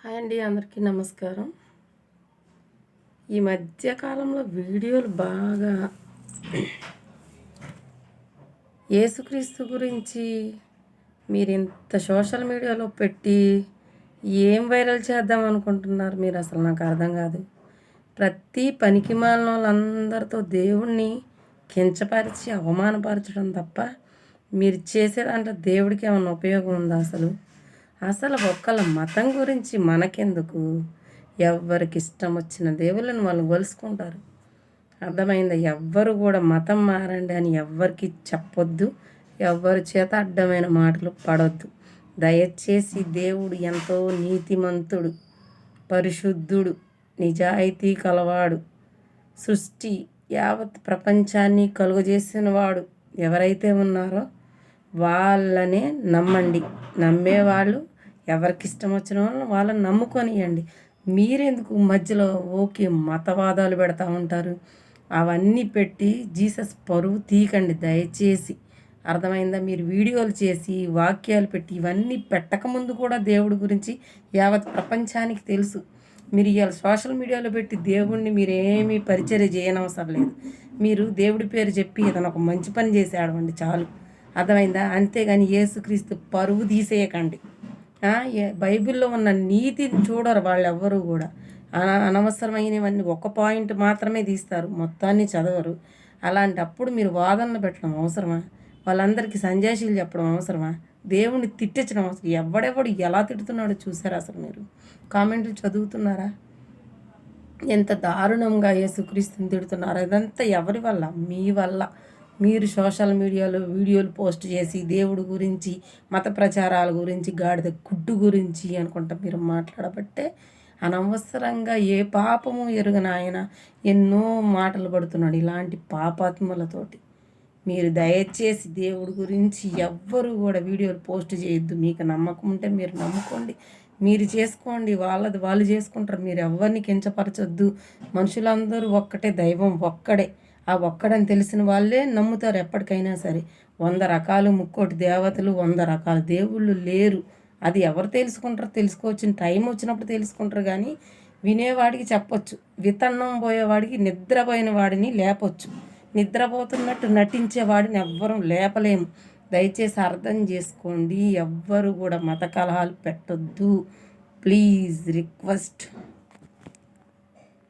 Hi అండి, అందరికీ నమస్కారం. ఈ మధ్య కాలంలో వీడియోలు బాగా యేసుక్రీస్తు గురించి మీరు ఇంత సోషల్ మీడియాలో పెట్టి ఏం వైరల్ చేద్దాం అనుకుంటున్నారు మీరు? అసలు నాకు అర్థం కాదు. ప్రతి పనికిమాలిన వాళ్ళందరితో దేవుణ్ణి కించపరిచి అవమానపరచడం తప్ప మీరు చేసే దాంట్లో దేవుడికి ఏమైనా ఉపయోగం ఉందా? అసలు ఒక్కళ్ళ మతం గురించి మనకెందుకు? ఎవరికి ఇష్టం వచ్చిన దేవుళ్ళని వాళ్ళు కొలుసుకుంటారు. అర్థమైందా? ఎవ్వరు కూడా మతం మారండి అని ఎవ్వరికి చెప్పొద్దు. ఎవ్వరి చేత అడ్డమైన మాటలు పడొద్దు. దయచేసి దేవుడు ఎంతో నీతిమంతుడు, పరిశుద్ధుడు, నిజాయితీ కలవాడు, సృష్టి యావత్ ప్రపంచాన్ని కలుగజేసిన వాడు ఎవరైతే ఉన్నారో వాళ్ళనే నమ్మండి. నమ్మేవాళ్ళు ఎవరికి ఇష్టం వచ్చిన వాళ్ళని నమ్ముకొనియండి. మీరెందుకు మధ్యలో మతవాదాలు పెడతా ఉంటారు? అవన్నీ పెట్టి జీసస్ పరువు తీయకండి దయచేసి. అర్థమైందా? మీరు వీడియోలు చేసి వాక్యాలు పెట్టి ఇవన్నీ పెట్టకముందు కూడా దేవుడి గురించి యావత్ ప్రపంచానికి తెలుసు. మీరు ఇవాళ సోషల్ మీడియాలో పెట్టి దేవుణ్ణి మీరేమీ పరిచర్య చేయనవసరం లేదు. మీరు దేవుడి పేరు చెప్పి ఏదైనా ఒక మంచి పని చేసి ఆడవండి చాలు. అర్థమైందా? అంతేగాని యేసుక్రీస్తు పరువు తీసేయకండి. బైబిల్లో ఉన్న నీతిని చూడరు వాళ్ళు ఎవ్వరూ కూడా. అనవసరమైనవన్నీ ఒక పాయింట్ మాత్రమే తీస్తారు, మొత్తాన్ని చదవరు. అలాంటప్పుడు మీరు వాదనలు పెట్టడం అవసరమా? వాళ్ళందరికీ సంజాషీలు చెప్పడం అవసరమా? దేవుణ్ణి తిట్టించడం అవసరం? ఎవడెవడు ఎలా తిడుతున్నాడో చూసారా? అసలు మీరు కామెంట్లు చదువుతున్నారా? ఎంత దారుణంగా యేసుక్రీస్తుని తిడుతున్నారు. ఇదంతా ఎవరి వల్ల? మీ వల్ల. మీరు సోషల్ మీడియాలో వీడియోలు పోస్ట్ చేసి దేవుడి గురించి, మత ప్రచారాల గురించి, గాడిద గుడ్డు గురించి అనుకుంటా మీరు మాట్లాడబట్టే అనవసరంగా ఏ పాపము ఎరుగని ఆయన ఎన్నో మాటలు పడుతున్నాడు ఇలాంటి పాపాత్మలతోటి. మీరు దయచేసి దేవుడి గురించి ఎవ్వరు కూడా వీడియోలు పోస్ట్ చేయొద్దు. మీకు నమ్మకం ఉంటే మీరు నమ్ముకోండి, మీరు చేసుకోండి, వాళ్ళది వాళ్ళు చేసుకుంటారు. మీరు ఎవరిని కించపరచొద్దు. మనుషులందరూ ఒక్కటే, దైవం ఒక్కడే. ఆ ఒక్కడని తెలిసిన వాళ్ళే నమ్ముతారు ఎప్పటికైనా సరే. 100 రకాలు ముక్కోటి దేవతలు, 100 రకాల దేవుళ్ళు లేరు. అది ఎవరు తెలుసుకుంటారు? తెలుసుకోవచ్చు, టైం వచ్చినప్పుడు తెలుసుకుంటారు. కానీ వినేవాడికి చెప్పొచ్చు, వితన్నం పోయేవాడికి, నిద్రపోయిన వాడిని లేపొచ్చు. నిద్రపోతున్నట్టు నటించేవాడిని ఎవ్వరూ లేపలేము. దయచేసి అర్థం చేసుకోండి. ఎవ్వరు కూడా మత కలహాలు పెట్టొద్దు. Please request.